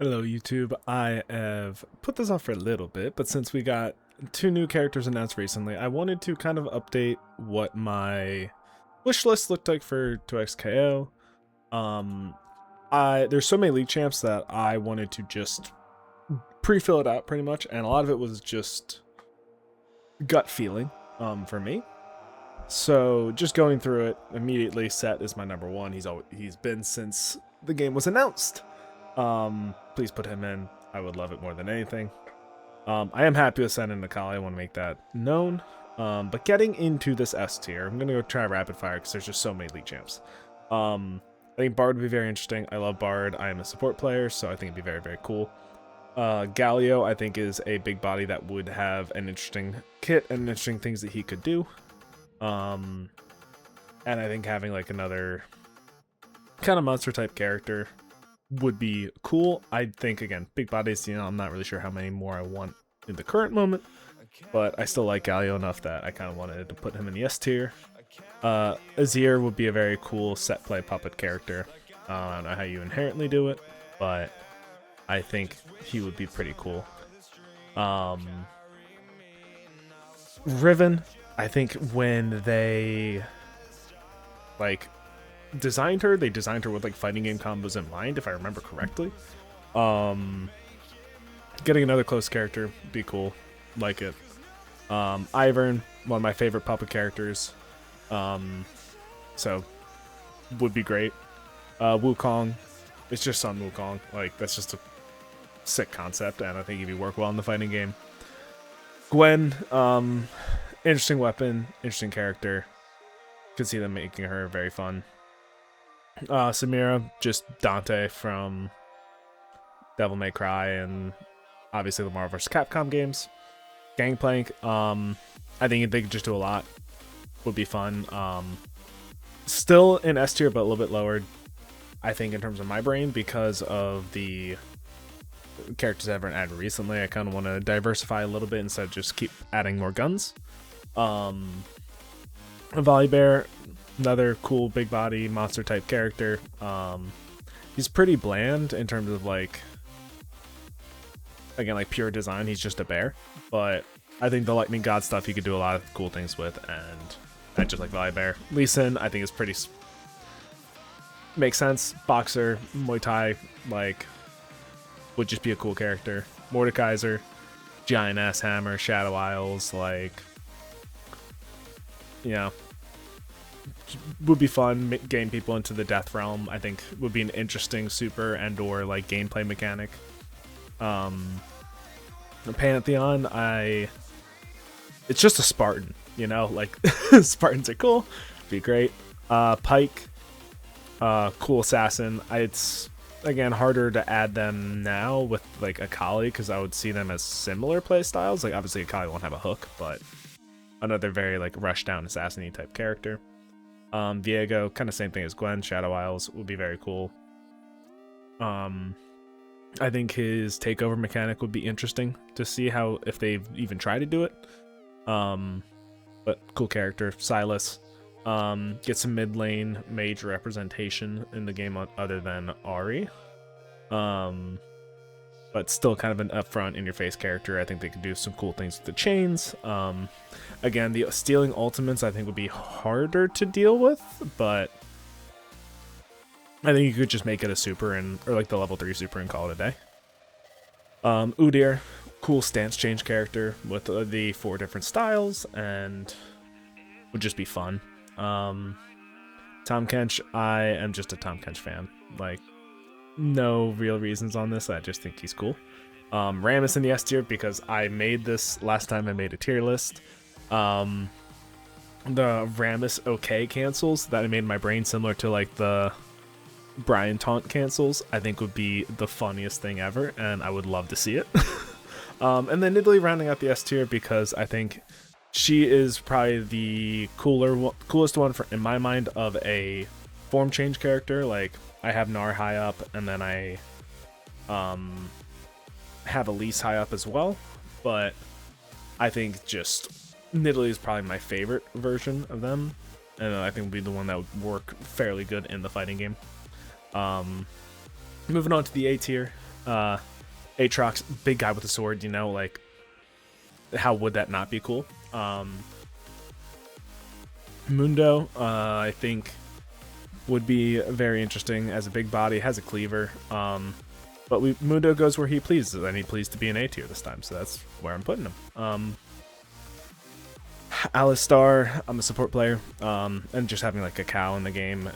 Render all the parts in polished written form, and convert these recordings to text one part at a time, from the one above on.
Hello, YouTube. I have put this off for a little bit, but since we got two new characters announced recently, I wanted to kind of update what my wish list looked like for 2XKO. Um, there's so many league champs that I wanted to just pre-fill it out pretty much, and a lot of it was just gut feeling for me. So just going through it immediately, Set is my number one. He's been since the game was announced. Please put him in. I would love it more than anything. I am happy with Senna and Akali. I want to make that known. But getting into this S tier, I'm gonna go try rapid fire because there's just so many league champs. I think Bard would be very interesting. I love Bard. I am a support player, so I think it'd be very, very cool. Galio, I think, is a big body that would have an interesting kit and interesting things that he could do. And I think having like another kind of monster type character would be cool. I think, again, big bodies, I'm not really sure how many more I want in the current moment, but I still like Galio enough that I kind of wanted to put him in the S tier. Azir would be a very cool set play puppet character. I don't know how you inherently do it, but I think he would be pretty cool. Riven, I think when they designed her, they designed her with like fighting game combos in mind, if I remember correctly. Getting another close character would be cool. Like it. Ivern, one of my favorite puppet characters. So would be great. Wukong, it's just on Wukong. Like, that's just a sick concept, and I think he'd work well in the fighting game. Gwen, interesting weapon, interesting character. Could see them making her very fun. Samira, just Dante from Devil May Cry and obviously the Marvel vs. Capcom games. Gangplank, I think they could just do a lot. Would be fun. Still in S tier, but a little bit lower, I think, in terms of my brain, because of the characters I haven't added recently. I kind of want to diversify a little bit instead of just keep adding more guns. Volibear, another cool big body monster type character. He's pretty bland in terms of like pure design. He's just a bear, but I think the lightning god stuff he could do a lot of cool things with, and I just like Volibear. Lee Sin, I think, is pretty makes sense. Boxer, Muay Thai, would just be a cool character. Mordekaiser, giant ass hammer, Shadow Isles, would be fun. Gain people into the death realm, I think, would be an interesting super and or gameplay mechanic. Pantheon, it's just a Spartan, Spartans are cool, be great. Pike, cool assassin. It's again harder to add them now with Akali, because I would see them as similar play styles. Obviously Akali won't have a hook, but another very rush down assassin-y type character. Viego, kind of same thing as Gwen. Shadow Isles would be very cool. I think his takeover mechanic would be interesting to see if they've even tried to do it. But cool character. Silas, get some mid lane mage representation in the game other than Ahri. But still kind of an upfront, in-your-face character. I think they could do some cool things with the chains. Again, the stealing ultimates I think would be harder to deal with, but I think you could just make it a super or the level 3 super and call it a day. Udyr, cool stance change character with the 4 different styles, and would just be fun. Tom Kench, I am just a Tom Kench fan. No real reasons on this. I just think he's cool. Rammus in the S tier because I made this last time I made a tier list. The Rammus OK cancels that I made in my brain, similar to the Brian taunt cancels, I think would be the funniest thing ever, and I would love to see it. And then Nidalee rounding out the S tier because I think she is probably the coolest one in my mind of a form change character. I have Gnar high up, and then I have Elise high up as well, but I think just Nidalee is probably my favorite version of them, and I think would be the one that would work fairly good in the fighting game. Moving on to the A tier, Aatrox, big guy with a sword, you know, like, how would that not be cool? Mundo, I think, would be very interesting as a big body, has a cleaver. But Mundo goes where he pleases, and he pleased to be an A tier this time, so that's where I'm putting him. Alistar, I'm a support player, and just having like a cow in the game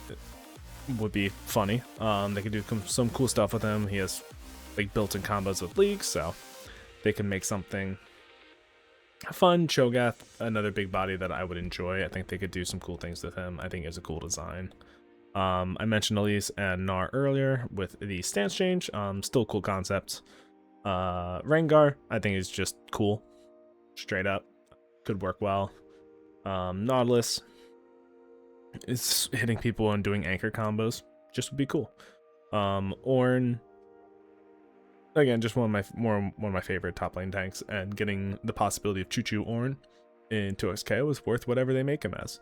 would be funny. They could do some cool stuff with him. He has like built-in combos with League, so they can make something fun. Cho'Gath, another big body that I would enjoy. I think they could do some cool things with him. I think it's a cool design. I mentioned Elise and Gnar earlier with the stance change. Still cool concepts. Rengar, I think is just cool. Straight up. Could work well. Nautilus is hitting people and doing anchor combos. Just would be cool. Ornn, again, just one of my favorite top lane tanks, and getting the possibility of Choo Ornn in 2xK was worth whatever they make him as.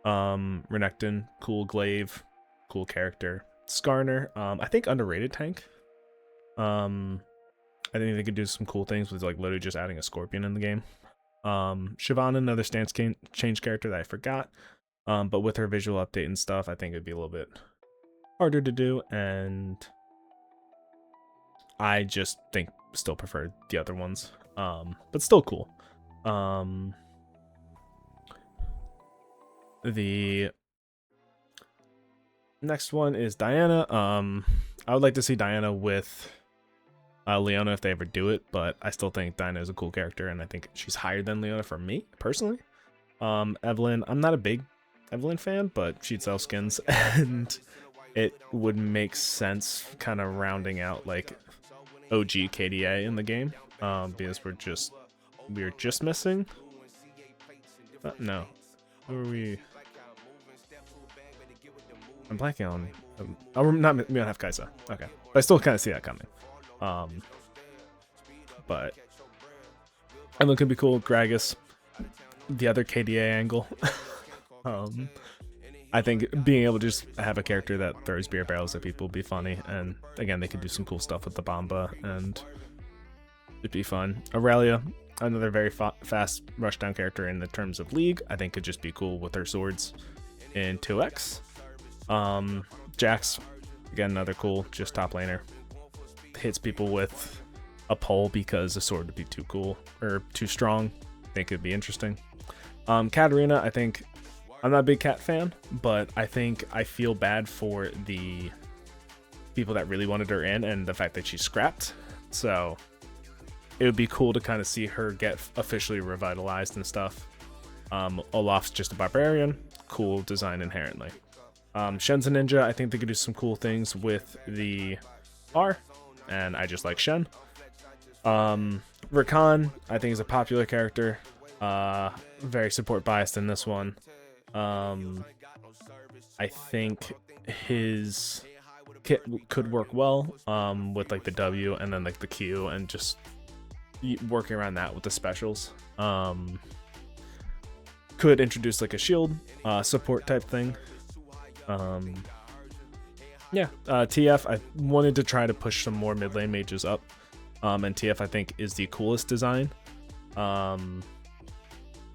Renekton, cool glaive, cool character. Skarner, I think underrated tank. I think they could do some cool things with like literally just adding a scorpion in the game. Shyvana, another stance change character that I forgot. But with her visual update and stuff, I think it'd be a little bit harder to do, and I just think still prefer the other ones. But still cool. The next one is Diana. I would like to see Diana with Leona if they ever do it, but I still think Diana is a cool character, and I think she's higher than Leona for me, personally. Evelynn, I'm not a big Evelynn fan, but she'd sell skins, and it would make sense kind of rounding out like OG KDA in the game, because we're just missing. No, who are we? I'm blanking on. We don't have Kaisa. Okay, but I still kind of see that coming. But Evelynn could be cool. Gragas, the other KDA angle. I think being able to just have a character that throws beer barrels at people would be funny, and again, they could do some cool stuff with the Bomba, and it'd be fun. Aurelia, another very fast rushdown character in the terms of League, I think could just be cool with her swords in 2x. Jax, again, another cool, just top laner. Hits people with a pole because a sword would be too cool, or too strong. I think it'd be interesting. Katarina, I think, I'm not a big Cat fan, but I think I feel bad for the people that really wanted her in and the fact that she's scrapped. So it would be cool to kind of see her get officially revitalized and stuff. Olaf's just a barbarian. Cool design inherently. Shen's a ninja. I think they could do some cool things with the R, and I just like Shen. Rakan, I think, is a popular character. Very support biased in this one. I think his kit could work well with like the W and then like the Q, and just working around that with the specials. Could introduce like a shield support type thing. TF, I wanted to try to push some more mid lane mages up, and TF I think is the coolest design.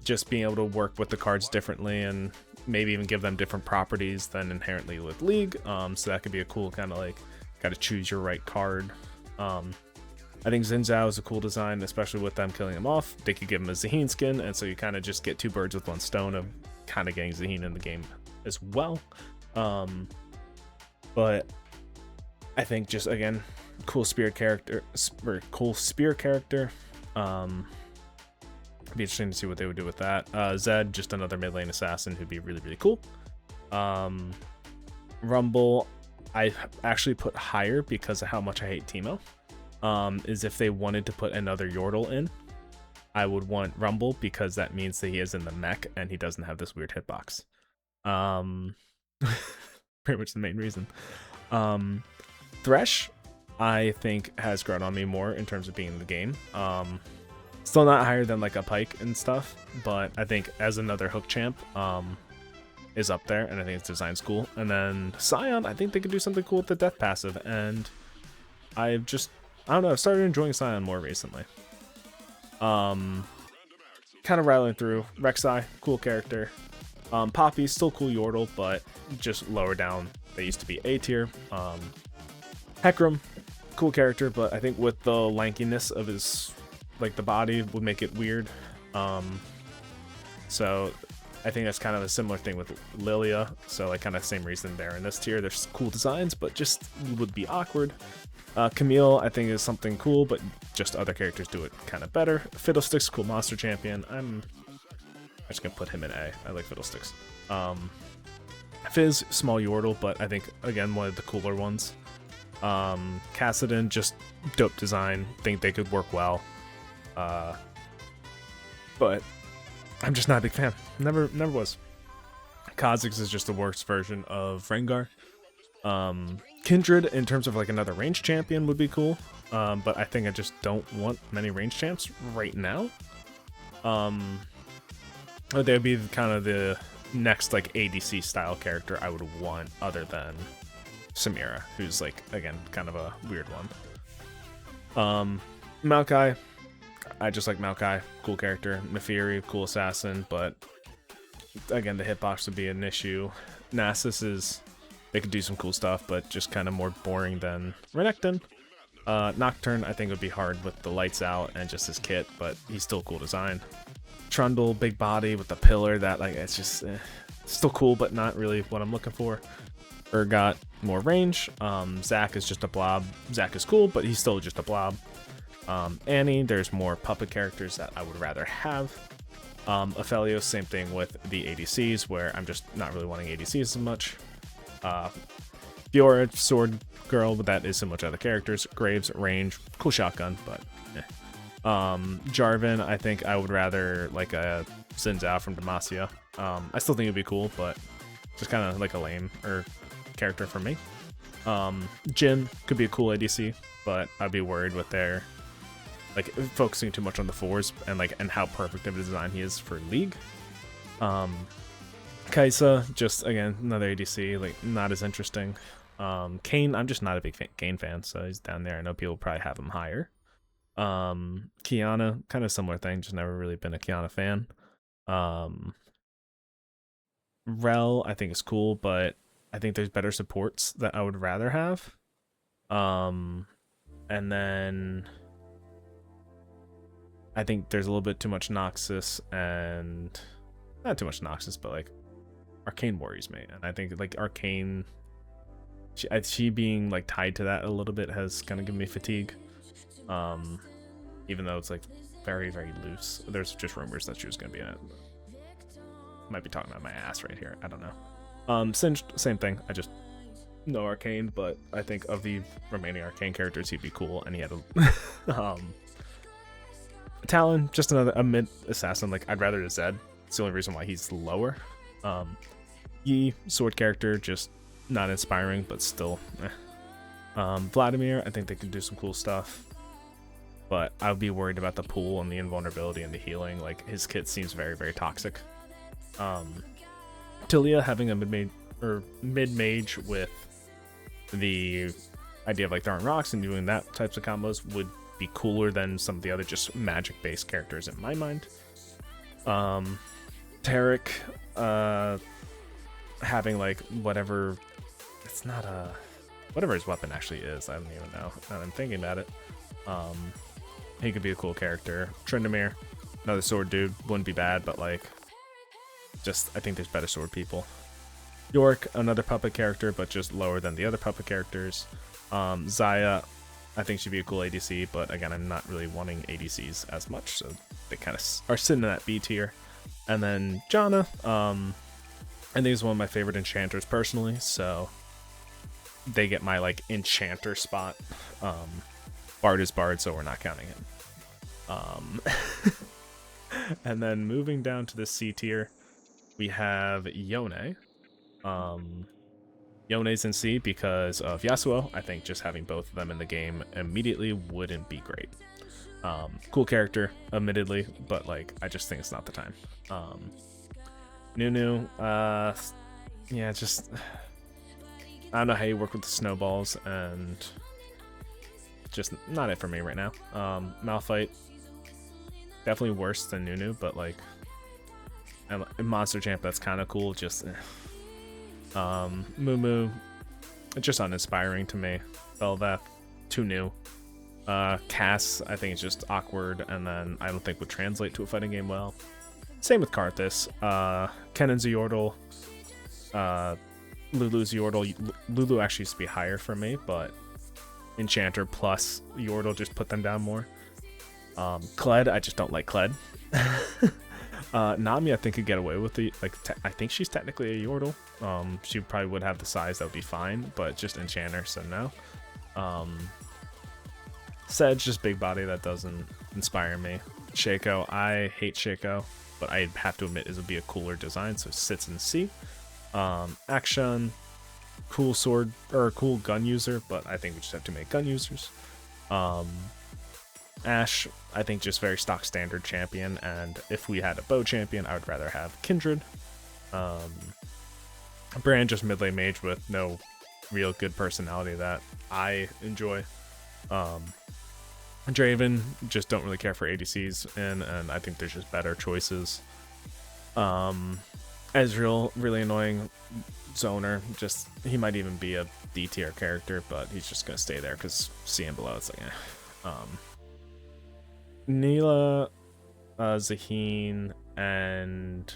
Just being able to work with the cards differently and maybe even give them different properties than inherently with League. So that could be a cool kind of like, gotta choose your right card. I think Xin Zhao is a cool design, especially with them killing him off. They could give him a Zaheen skin, and so you kind of just get two birds with one stone of kind of getting Zaheen in the game as well. But I think just, again, cool spear character, or cool spear character. It'd be interesting to see what they would do with that. Zed, just another mid lane assassin who'd be really, really cool. Rumble, I actually put higher because of how much I hate Teemo. Is if they wanted to put another Yordle in, I would want Rumble, because that means that he is in the mech and he doesn't have this weird hitbox. Pretty much the main reason. Thresh, I think, has grown on me more in terms of being in the game. Still not higher than like a Pike and stuff, but I think as another hook champ is up there, and I think its design's cool. And then Sion, I think they could do something cool with the death passive, and I just I don't know, I've started enjoying Scion more recently. Kind of rattling through. Rek'Sai, cool character. Poppy, still cool Yordle, but just lower down. They used to be A tier. Hecarim, cool character, but I think with the lankiness of his, like the body would make it weird. So I think that's kind of a similar thing with Lilia. So like kind of same reason there in this tier. There's cool designs, but just would be awkward. Camille, I think is something cool, but just other characters do it kind of better. Fiddlesticks, cool monster champion. I'm just gonna put him in A. I like Fiddlesticks. Fizz, small Yordle, but I think again one of the cooler ones. Cassidon, just dope design. Think they could work well. But I'm just not a big fan. Never was. Kha'Zix is just the worst version of Rengar. Kindred, in terms of like another range champion, would be cool. But I think I just don't want many range champs right now. They'd be kind of the next like ADC style character I would want, other than Samira, who's like again kind of a weird one. Maokai, I just like Maokai, cool character. Naafiri, cool assassin, but again the hitbox would be an issue. Nasus is, they could do some cool stuff, but just kind of more boring than Renekton. Nocturne, I think would be hard with the lights out and just his kit, but he's still cool design. Trundle, big body with the pillar, that like it's just still cool, but not really what I'm looking for. Urgot, more range. Zac is just a blob. Zac is cool, but he's still just a blob. Annie, there's more puppet characters that I would rather have. Aphelios, same thing with the ADCs, where I'm just not really wanting ADCs as much. Fiora, sword girl, but that is similar to other characters. Graves, range, cool shotgun, but eh. Jarvan, I think I would rather like a Xin Zhao from Demacia. I still think it'd be cool, but just kind of like a lame character for me. Jhin could be a cool ADC, but I'd be worried with their like focusing too much on the fours and how perfect of a design he is for League. Kaisa, just again another ADC, like not as interesting. Kayn, I'm just not a big Kayn fan, so he's down there. I know people probably have him higher. Kiana, kind of similar thing, just never really been a Kiana fan. Rel, I think is cool, but I think there's better supports that I would rather have. And then I think there's a little bit too much Noxus, and not too much Noxus, but like Arcane worries me, and I think like Arcane, she being like tied to that a little bit has kind of given me fatigue. Even though it's like very, very loose. There's just rumors that she was gonna be in it. Might be talking about my ass right here. I don't know. Singed, same thing. I just know Arcane, but I think of the remaining Arcane characters, he'd be cool, and he had a Talon, just a mid assassin. Like I'd rather Zed. It's the only reason why he's lower. Yi, sword character, just not inspiring, but still. Vladimir, I think they can do some cool stuff, but I would be worried about the pool and the invulnerability and the healing. Like his kit seems very, very toxic. Tilia having a mid-mage with the idea of like throwing rocks and doing that types of combos would be cooler than some of the other just magic-based characters in my mind. Taric, having like whatever, it's not a, whatever his weapon actually is, I don't even know. I'm thinking about it. He could be a cool character. Tryndamere, another sword dude, wouldn't be bad, but like, just I think there's better sword people. Yorick, another puppet character, but just lower than the other puppet characters. Xayah, I think she'd be a cool ADC, but again, I'm not really wanting ADCs as much, so they kind of are sitting in that B tier. And then Janna, I think is one of my favorite enchanters personally, so they get my like enchanter spot. Bard is Bard, so we're not counting him. And then moving down to the C tier, we have Yone. Yone's in C because of Yasuo. I think just having both of them in the game immediately wouldn't be great. Cool character, admittedly, but like I just think it's not the time. Nunu, yeah, just I don't know how you work with the snowballs, and just not it for me right now. Malphite, definitely worse than Nunu, but like, and Monster Champ, that's kind of cool. Just Moo, it's just uninspiring to me. Belveth, too new. Cass, I think it's just awkward, and then I don't think would translate to a fighting game well. Same with Karthus. Kennen's Yordle. Lulu's Yordle. Lulu actually used to be higher for me, but Enchanter plus Yordle just put them down more. Kled, I just don't like Kled. Nami, I think could get away with the I think she's technically a Yordle. She probably would have the size that would be fine, but just Enchanter, so no. Sedge, just big body, that doesn't inspire me. Shaco, I hate Shaco, but I have to admit it would be a cooler design, so sits in C. Action, cool sword or cool gun user, but I think we just have to make gun users. Ashe, I think just very stock standard champion, and if we had a bow champion, I would rather have Kindred. Brand, just mid lane mage with no real good personality that I enjoy. Draven, just don't really care for ADCs, and I think there's just better choices. Ezreal, really annoying zoner. Just, he might even be a D tier character, but he's just gonna stay there because CM below, it's like, Neela, Zaheen, and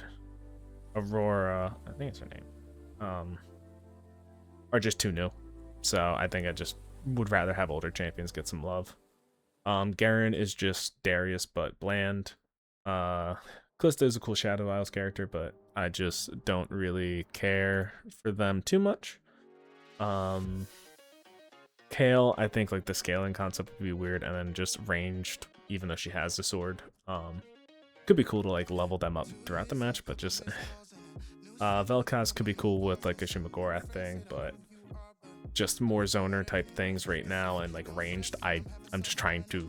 Aurora, I think it's her name, are just too new. So I think I just would rather have older champions get some love. Garen is just Darius, but bland. Calista is a cool Shadow Isles character, but I just don't really care for them too much. Kale, I think like the scaling concept would be weird, and then just ranged, even though she has the sword. Could be cool to like level them up throughout the match, but just Vel'Koz could be cool with like a Shumagorath thing, but just more zoner type things right now, and like ranged, I'm just trying to,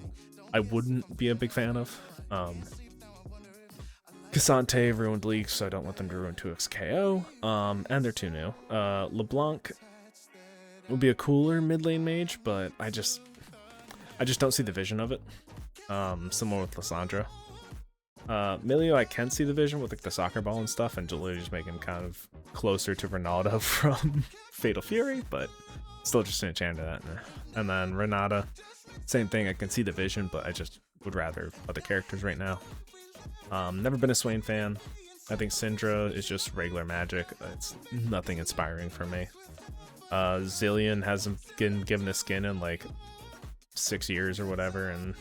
I wouldn't be a big fan of. Cassante ruined League, so I don't want them to ruin 2x KO. And they're too new. LeBlanc would be a cooler mid lane mage, but I just don't see the vision of it. Similar with Lissandra. Milio, I can see the vision with like the soccer ball and stuff, and Jalili just make him kind of closer to Ronaldo from Fatal Fury, but still just an enchant that. And then Renata, same thing, I can see the vision, but I just would rather other characters right now. Never been a Swain fan. I think Syndra is just regular magic. It's nothing inspiring for me. Zillion hasn't been given a skin in like 6 years or whatever, and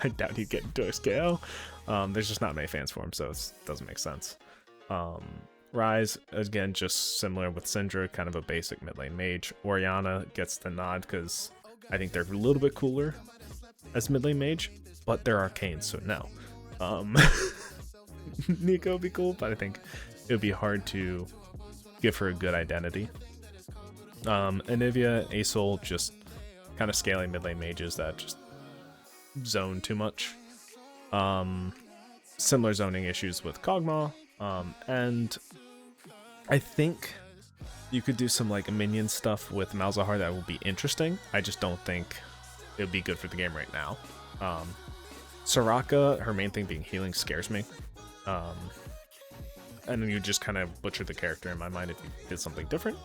I doubt he'd get into a scale. There's just not many fans for him, so it doesn't make sense. Ryze, again, just similar with Syndra, kind of a basic mid lane mage. Orianna gets the nod because I think they're a little bit cooler as mid lane mage, but they're arcane, so no. Nico would be cool, but I think it would be hard to give her a good identity. Anivia, Asol, just kind of scaling mid lane mages that just zone too much. Similar zoning issues with Kog'Maw, and I think you could do some like minion stuff with Malzahar that will be interesting. I just don't think it would be good for the game right now. Soraka, her main thing being healing, scares me. And then you just kind of butcher the character in my mind if you did something different.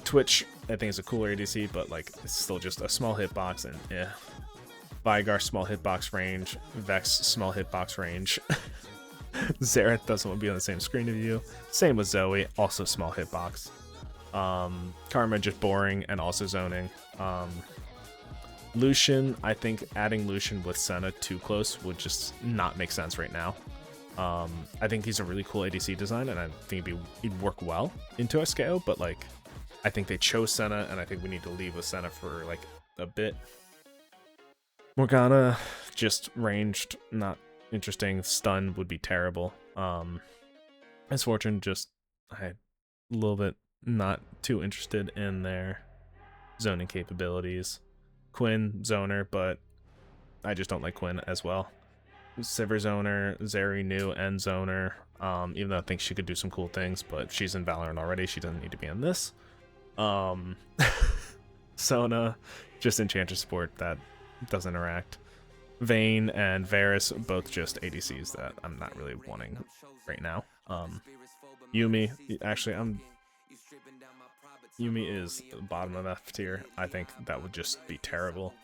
Twitch, I think is a cooler ADC, but like it's still just a small hitbox, and yeah. Vigar, small hitbox range. Vex, small hitbox range. Xerath doesn't want to be on the same screen as you. Same with Zoe, also small hitbox. Karma, just boring and also zoning. Lucian, I think adding Lucian with Senna too close would just not make sense right now. I think he's a really cool ADC design, and I think he'd work well into SKO, but like, I think they chose Senna, and I think we need to leave with Senna for like a bit. Morgana, just ranged, not interesting. Stun would be terrible. Misfortune, just a little bit not too interested in their zoning capabilities. Quinn, zoner, but I just don't like Quinn as well. Sivir zoner, Zeri new and zoner, even though I think she could do some cool things, but she's in Valorant already, she doesn't need to be in this. Sona, just enchanter support that doesn't interact. Vayne and Varus, both just ADCs that I'm not really wanting right now. Yumi, actually, Yumi is bottom of F tier. I think that would just be terrible.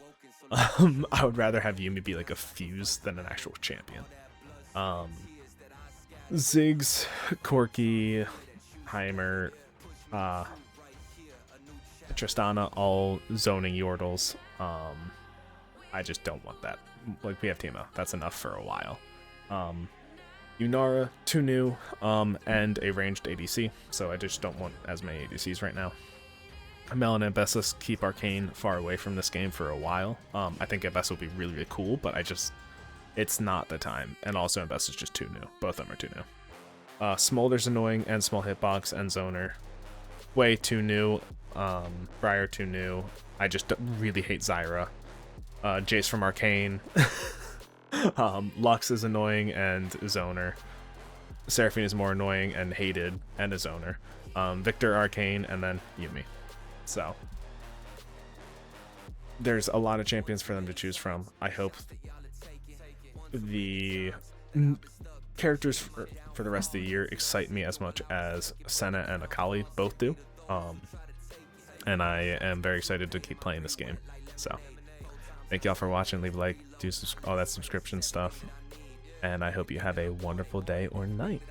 I would rather have Yumi be like a fuse than an actual champion. Ziggs, Corki, Heimer, Tristana, all zoning Yordles. I just don't want that. Like, we have Teemo. That's enough for a while. Yunara, 2 new, and a ranged ADC, so I just don't want as many ADCs right now. Melon and Bessus keep Arcane far away from this game for a while. I think Bessus will be really, really cool, but it's not the time. And also Bessus is just 2 new. Both of them are 2 new. Smolder's annoying, and small hitbox, and zoner. Way 2 new. Briar 2 new. I just really hate Zyra. Jace from Arcane. Lux is annoying and zoner. Seraphine is more annoying and hated and a zoner. Victor, Arcane, and then Yumi. So there's a lot of champions for them to choose from. I hope the characters for the rest of the year excite me as much as Senna and Akali both do. And I am very excited to keep playing this game. So thank y'all for watching. Leave a like, do all that subscription stuff, and I hope you have a wonderful day or night.